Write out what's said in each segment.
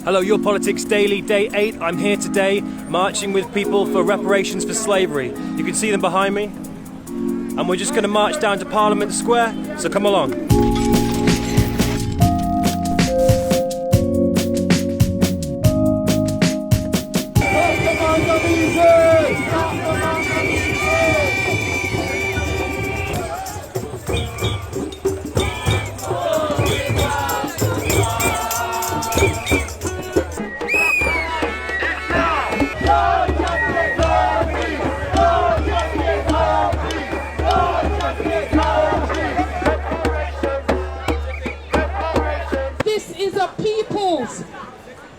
Hello, Your Politics Daily, Day 8. I'm here today marching with people for reparations for slavery. You can see them behind me. And we're just going to march down to Parliament Square, so come along.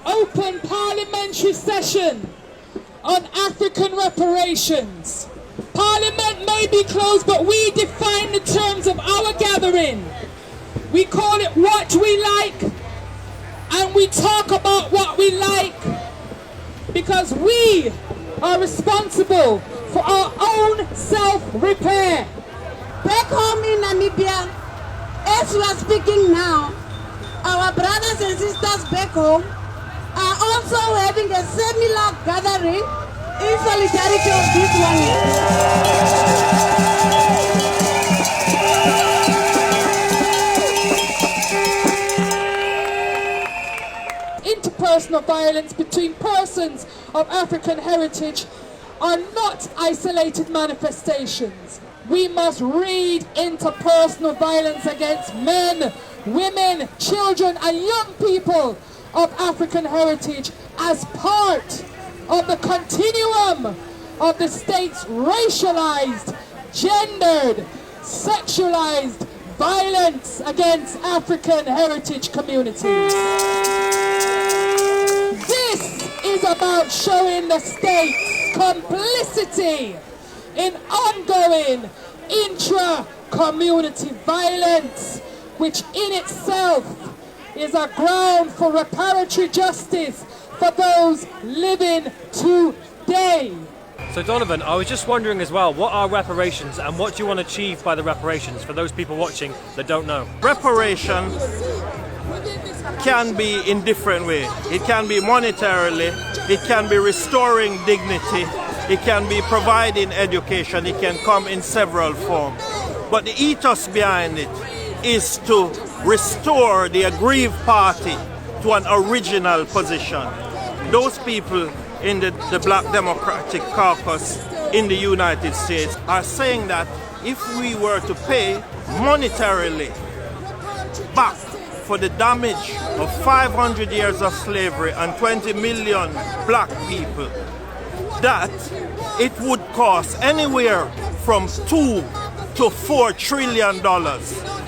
Open parliamentary session on African reparations. Parliament may be closed, but we define the terms of our gathering. We call it what we like, and we talk about what we like, because we are responsible for our own self-repair. Back home in Namibia, as we are speaking now, our brothers and sisters back home are also having a similar gathering in solidarity of this one. Interpersonal violence between persons of African heritage are not isolated manifestations. We must read interpersonal violence against men, women, children and young people of African heritage as part of the continuum of the state's racialized, gendered, sexualized violence against African heritage communities. This is about showing the state's complicity in ongoing intra-community violence, which in itself is a ground for reparatory justice for those living today. So Donovan, I was just wondering as well, what are reparations and what do you want to achieve by the reparations for those people watching that don't know? Reparations can be in different ways. It can be monetarily, it can be restoring dignity, it can be providing education, it can come in several forms. But the ethos behind it is to restore the aggrieved party to an original position. Those people in the Black Democratic Caucus in the United States are saying that if we were to pay monetarily back for the damage of 500 years of slavery and 20 million black people, that it would cost anywhere from $2 to $4 trillion,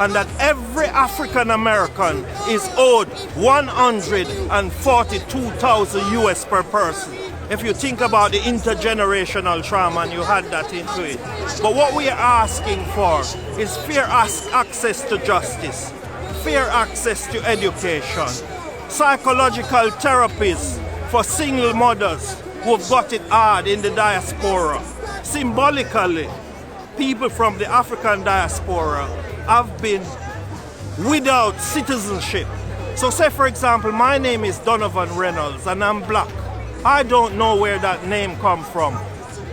and that every African American is owed $142,000 US per person. If you think about the intergenerational trauma, and you had that into it. But what we are asking for is fair access to justice, fair access to education, psychological therapies for single mothers who have got it hard in the diaspora. Symbolically, people from the African diaspora have been without citizenship. So say for example, my name is Donovan Reynolds and I'm black. I don't know where that name come from,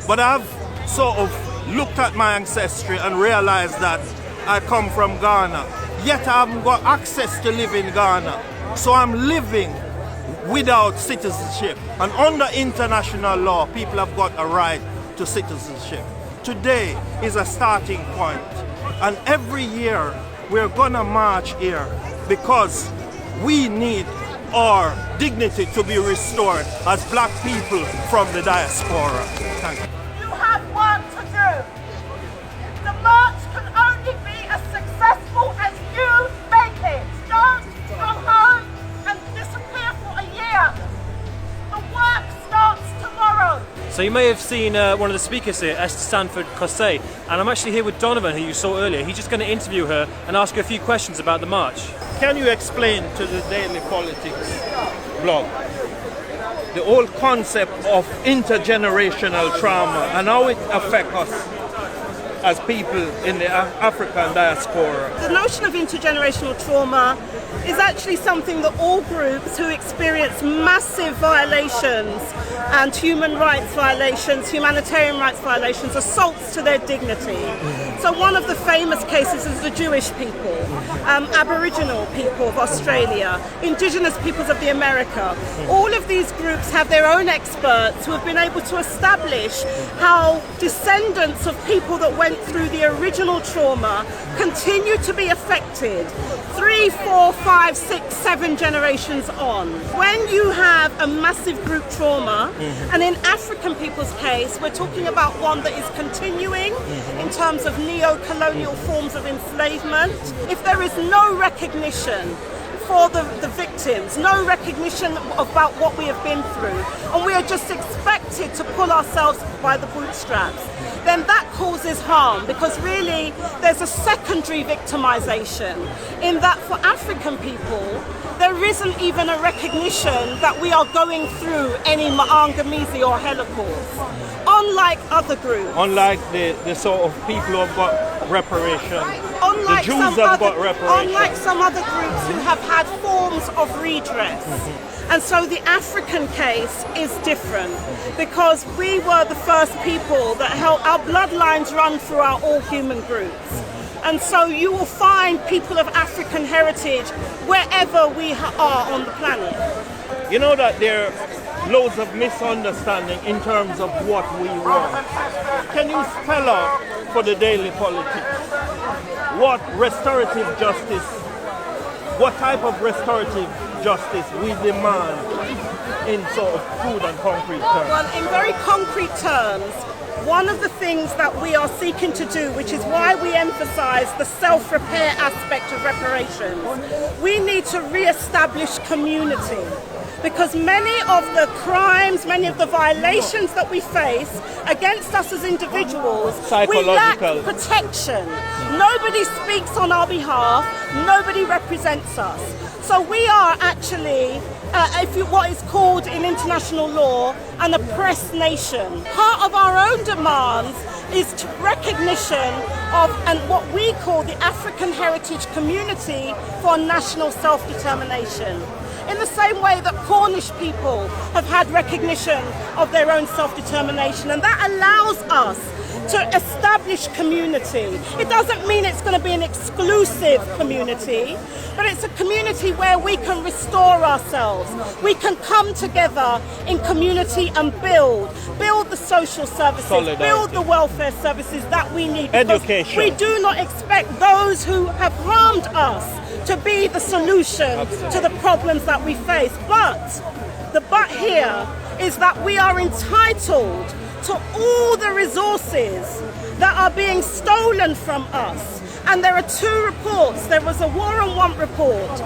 but I've sort of looked at my ancestry and realized that I come from Ghana. Yet I haven't got access to live in Ghana. So I'm living without citizenship. And under international law, people have got a right to citizenship. Today is a starting point, and every year we're gonna march here because we need our dignity to be restored as black people from the diaspora. Thank you. You have work to do. The march can only be as successful as you make it. Don't go home and disappear for a year. The work starts tomorrow. So you may have seen one of the speakers here, Esther Stanford-Cossé, and I'm actually here with Donovan, who you saw earlier. He's just going to interview her and ask her a few questions about the march. Can you explain to the Daily Politics blog the whole concept of intergenerational trauma and how it affects us as people in the African diaspora? The notion of intergenerational trauma is actually something that all groups who experience massive violations and human rights violations, humanitarian rights violations, assaults to their dignity. So one of the famous cases is the Jewish people, Aboriginal people of Australia, Indigenous peoples of the America. All of these groups have their own experts who have been able to establish how descendants of people that went through the original trauma continue to be affected 3, 4, 5, 6, 7 generations on. When you have a massive group trauma, and in African people's case, we're talking about one that is continuing in terms of neo-colonial forms of enslavement. If there is no recognition for the victims, no recognition about what we have been through, and we are just expected to pull ourselves by the bootstraps, then that causes harm, because really there's a secondary victimization in that for African people there isn't even a recognition that we are going through any Ma'angamizi or Holocaust, unlike other groups. Unlike the sort of people who have got reparations. Unlike the Jews have got reparations. Unlike some other groups who have had forms of redress. And so the African case is different, because we were the first people that held, our bloodlines run throughout all human groups. And so you will find people of African heritage wherever we are on the planet. You know that there are loads of misunderstanding in terms of what we want. Can you spell out for the daily politics what restorative justice, what type of restorative justice we demand in sort of crude and concrete terms? Well, in very concrete terms, one of the things that we are seeking to do, which is why we emphasize the self-repair aspect of reparations, we need to re-establish community. Because many of the crimes, many of the violations that we face against us as individuals, we lack protection. Nobody speaks on our behalf, nobody represents us. So we are actually, what is called in international law, an oppressed nation. Part of our own demands is recognition of what we call the African heritage community for national self-determination. In the same way that Cornish people have had recognition of their own self-determination, and that allows us to establish community. It doesn't mean it's going to be an exclusive community, but it's a community where we can restore ourselves. We can come together in community and build the social services, build the welfare services that we need. Education. We do not expect those who have harmed us to be the solution to the problems that we face. But the but here is that we are entitled to all the resources that are being stolen from us. And there are 2 reports. There was a War on Want report,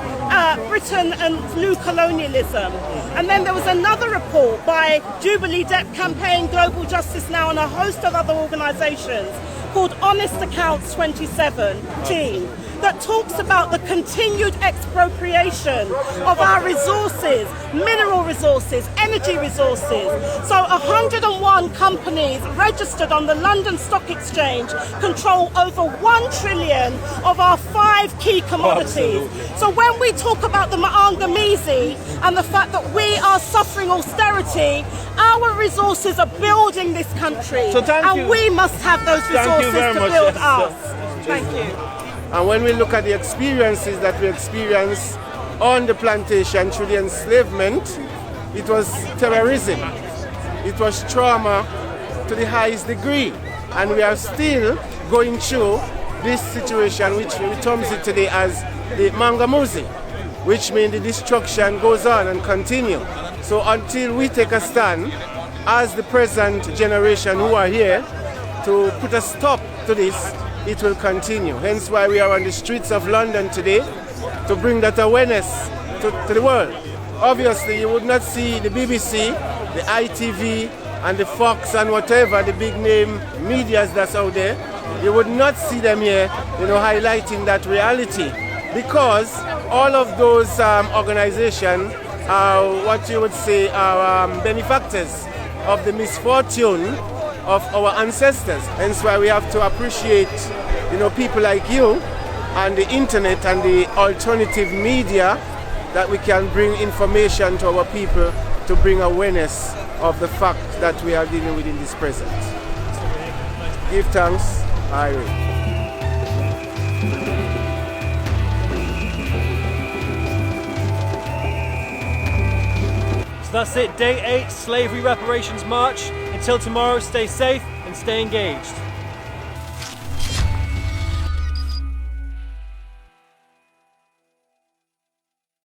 Britain and New Colonialism. And then there was another report by Jubilee Debt Campaign, Global Justice Now, and a host of other organisations called Honest Accounts 2017. That talks about the continued expropriation of our resources, mineral resources, energy resources. So 101 companies registered on the London Stock Exchange control over 1 trillion of our 5 key commodities. So when we talk about the Ma'angamizi and the fact that we are suffering austerity, our resources are building this country. So and we must have those resources to build us. Thank you. And when we look at the experiences that we experienced on the plantation through the enslavement, it was terrorism. It was trauma to the highest degree. And we are still going through this situation, which we term it today as the Mangamuzi, which means the destruction goes on and continue. So until we take a stand as the present generation who are here to put a stop to this, it will continue. Hence why we are on the streets of London today to bring that awareness to the world. Obviously, you would not see the BBC, the ITV, and the Fox and whatever, the big name medias that's out there. You would not see them here, highlighting that reality. Because all of those organizations are what you would say are benefactors of the misfortune of our ancestors. Hence why we have to appreciate, people like you and the internet and the alternative media that we can bring information to our people to bring awareness of the fact that we are dealing with in this present. Give thanks, Irene. So that's it, day 8, Slavery Reparations March. Until tomorrow, stay safe and stay engaged.